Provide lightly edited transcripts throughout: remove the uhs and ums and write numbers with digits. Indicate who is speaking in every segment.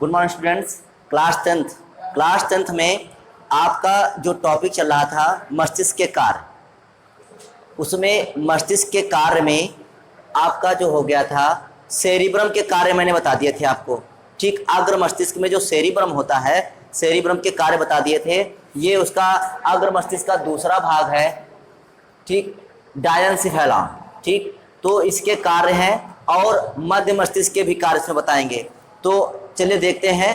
Speaker 1: Good morning students. Class tenth में आपका जो टॉपिक चल रहा था मस्तिष्क के कार्य, उसमें मस्तिष्क के कार्य में आपका जो हो गया था सेरिब्रम के कार्य मैंने बता दिए थे आपको। ठीक, अग्र मस्तिष्क में जो सेरिब्रम होता है, सेरिब्रम के कार्य बता दिए थे। ये उसका अग्र मस्तिष्क का दूसरा भाग है, ठीक, डायनसिफेलॉन। ठीक, तो इसके कार्य हैं और मध्य मस्तिष्क के भी कार्य इसमें बताएंगे। तो चलिए देखते हैं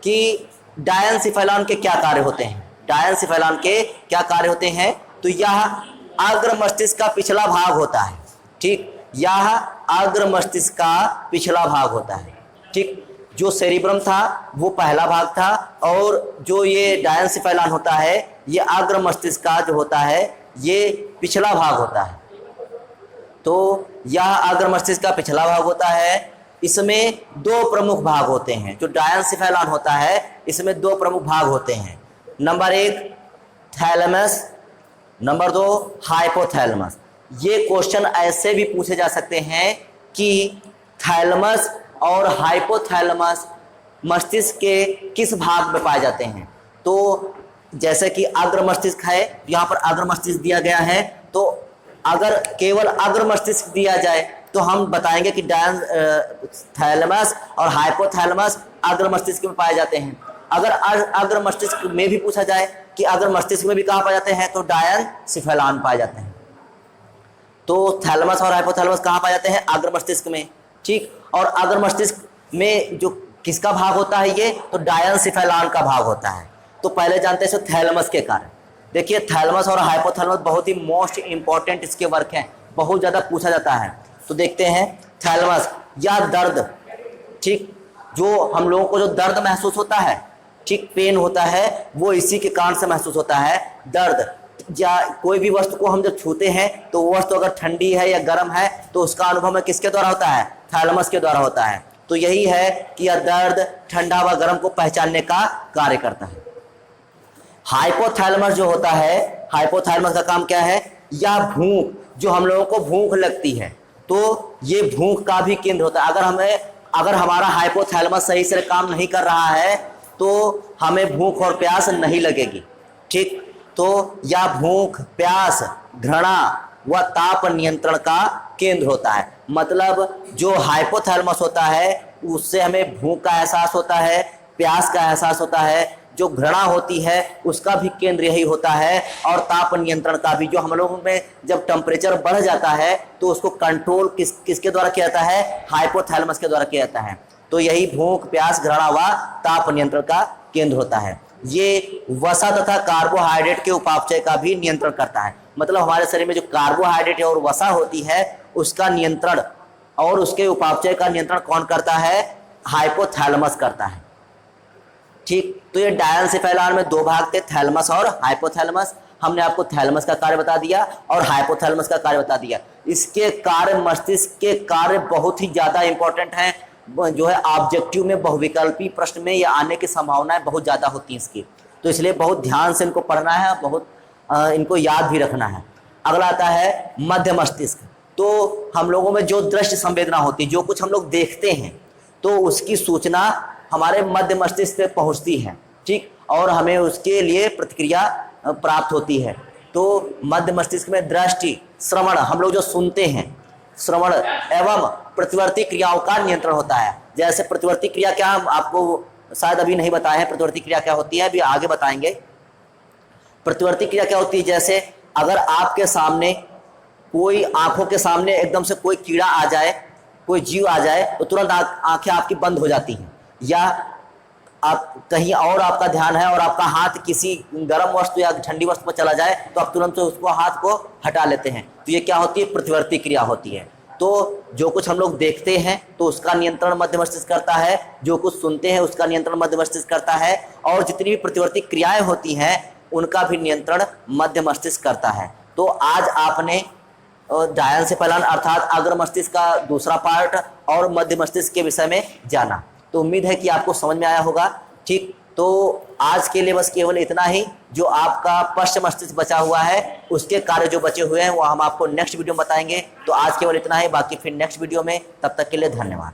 Speaker 1: कि डायनसिफेलॉन के क्या कार्य होते हैं। डायनसिफेलॉन के क्या कार्य होते हैं? तो यह अग्र मस्तिष्क का पिछला भाग होता है। ठीक, यह अग्र मस्तिष्क का पिछला भाग होता है। ठीक, जो सेरिब्रम था वो पहला भाग था और जो ये डायनसिफेलॉन होता है ये अग्र मस्तिष्क का जो होता है ये पिछला भाग होता है। तो यह अग्र मस्तिष्क का पिछला भाग होता है। इसमें दो प्रमुख भाग होते हैं। जो डायनसिफेलॉन होता है इसमें दो प्रमुख भाग होते हैं। नंबर एक थैलेमस, नंबर दो हाइपोथैलेमस। ये क्वेश्चन ऐसे भी पूछे जा सकते हैं कि थैलेमस और हाइपोथैलेमस मस्तिष्क के किस भाग में पाए जाते हैं। तो जैसे कि अग्र मस्तिष्क है, यहाँ पर अग्र मस्तिष्क दिया गया है, तो अगर केवल अग्र मस्तिष्क दिया जाए तो हम बताएंगे कि थैलेमस और हाइपोथैलेमस अग्र मस्तिष्क में पाए जाते हैं। अगर अग्र मस्तिष्क में भी पूछा जाए कि अग्र मस्तिष्क में भी कहाँ पाए जाते हैं तो डायनसिफेलॉन पाए जाते हैं। तो थैलेमस और हाइपोथैलेमस कहाँ पाए जाते हैं? अग्र मस्तिष्क में। ठीक, और अग्र मस्तिष्क में जो किसका भाग होता है ये, तो डायनसिफेलॉन का भाग होता है। तो पहले जानते हैं थैलेमस के कार्य। देखिए थैलेमस और हाइपोथैलेमस बहुत ही मोस्ट इंपॉर्टेंट इसके वर्क हैं, बहुत ज़्यादा पूछा जाता है। तो देखते हैं थैलेमस या दर्द। ठीक, जो हम लोगों को जो दर्द महसूस होता है, ठीक, पेन होता है, वो इसी के कारण से महसूस होता है। दर्द या कोई भी वस्तु को हम जब छूते हैं तो वो वस्तु अगर ठंडी है या गर्म है तो उसका अनुभव में किसके द्वारा होता है? थैलेमस के द्वारा होता है। तो यही है कि यह दर्द, ठंडा व गर्म को पहचानने का कार्य करता है। हाइपोथैलेमस जो होता है, हाइपोथैलेमस का काम क्या है? यह भूख, जो हम लोगों को भूख लगती है, तो ये भूख का भी केंद्र होता है। अगर हमारा हाइपोथैलेमस सही से काम नहीं कर रहा है तो हमें भूख और प्यास नहीं लगेगी। ठीक, तो यह भूख, प्यास, घृणा व ताप नियंत्रण का केंद्र होता है। मतलब जो हाइपोथैलेमस होता है उससे हमें भूख का एहसास होता है, प्यास का एहसास होता है, जो घृणा होती है उसका भी केंद्र यही होता है, और ताप नियंत्रण का भी। जो हम लोगों में जब टेम्परेचर बढ़ जाता है तो उसको कंट्रोल किसके द्वारा किया जाता है? हाइपोथैलेमस के द्वारा किया जाता है। तो यही भूख, प्यास, घृणा व ताप नियंत्रण का केंद्र होता है। ये वसा तथा कार्बोहाइड्रेट के उपापचय का भी नियंत्रण करता है। मतलब हमारे शरीर में जो कार्बोहाइड्रेट और वसा होती है उसका नियंत्रण और उसके उपापचय का नियंत्रण कौन करता है? हाइपोथैलेमस करता है। ठीक, तो ये डायनसिफेलॉन में दो भाग थे, थैलेमस और हाइपोथैलेमस। हमने आपको थैलेमस का कार्य बता दिया और हाइपोथैलेमस का कार्य बता दिया। इसके कार्य, मस्तिष्क के कार्य बहुत ही ज़्यादा इंपॉर्टेंट हैं। जो है ऑब्जेक्टिव में, बहुविकल्पी प्रश्न में ये आने की संभावनाएं बहुत ज़्यादा होती हैं इसकी। तो इसलिए बहुत ध्यान से इनको पढ़ना है, बहुत इनको याद भी रखना है। अगला आता है मध्य मस्तिष्क। तो हम लोगों में जो दृश्य संवेदना होती है, जो कुछ हम लोग देखते हैं, तो उसकी सूचना हमारे मध्य मस्तिष्क से पहुंचती है। ठीक, और हमें उसके लिए प्रतिक्रिया प्राप्त होती है। तो मध्य मस्तिष्क में दृष्टि, श्रवण, हम लोग जो सुनते हैं, श्रवण एवं प्रतिवर्ती क्रियाओं का नियंत्रण होता है। जैसे प्रतिवर्ती क्रिया क्या, हम आपको शायद अभी नहीं बताए हैं प्रतिवर्ती क्रिया क्या होती है, अभी आगे बताएंगे। प्रतिवर्ती क्रिया क्या होती है? जैसे अगर आपके सामने कोई, आंखों के सामने एकदम से कोई कीड़ा आ जाए, कोई जीव आ जाए, तो तुरंत आंखें आपकी बंद हो जाती हैं। या आप कहीं और आपका ध्यान है और आपका हाथ किसी गर्म वस्तु या ठंडी वस्तु पर चला जाए तो आप तुरंत उसको, हाथ को हटा लेते हैं। तो ये क्या होती है? प्रतिवर्ती क्रिया होती है। तो जो कुछ हम लोग देखते हैं तो उसका नियंत्रण मध्य मस्तिष्क करता है, जो कुछ सुनते हैं उसका नियंत्रण मध्य मस्तिष्क करता है, और जितनी भी प्रतिवर्ती क्रियाएं होती हैं उनका भी नियंत्रण मध्य मस्तिष्क करता है। तो आज आपने डायनसिफेलॉन अर्थात अग्र मस्तिष्क का दूसरा पार्ट और मध्य मस्तिष्क के विषय में जाना। तो उम्मीद है कि आपको समझ में आया होगा। ठीक, तो आज के लिए बस केवल इतना ही। जो आपका पश्च मस्तिष्क बचा हुआ है उसके कार्य जो बचे हुए हैं वो हम आपको नेक्स्ट वीडियो में बताएंगे। तो आज केवल इतना ही, बाकी फिर नेक्स्ट वीडियो में। तब तक के लिए धन्यवाद।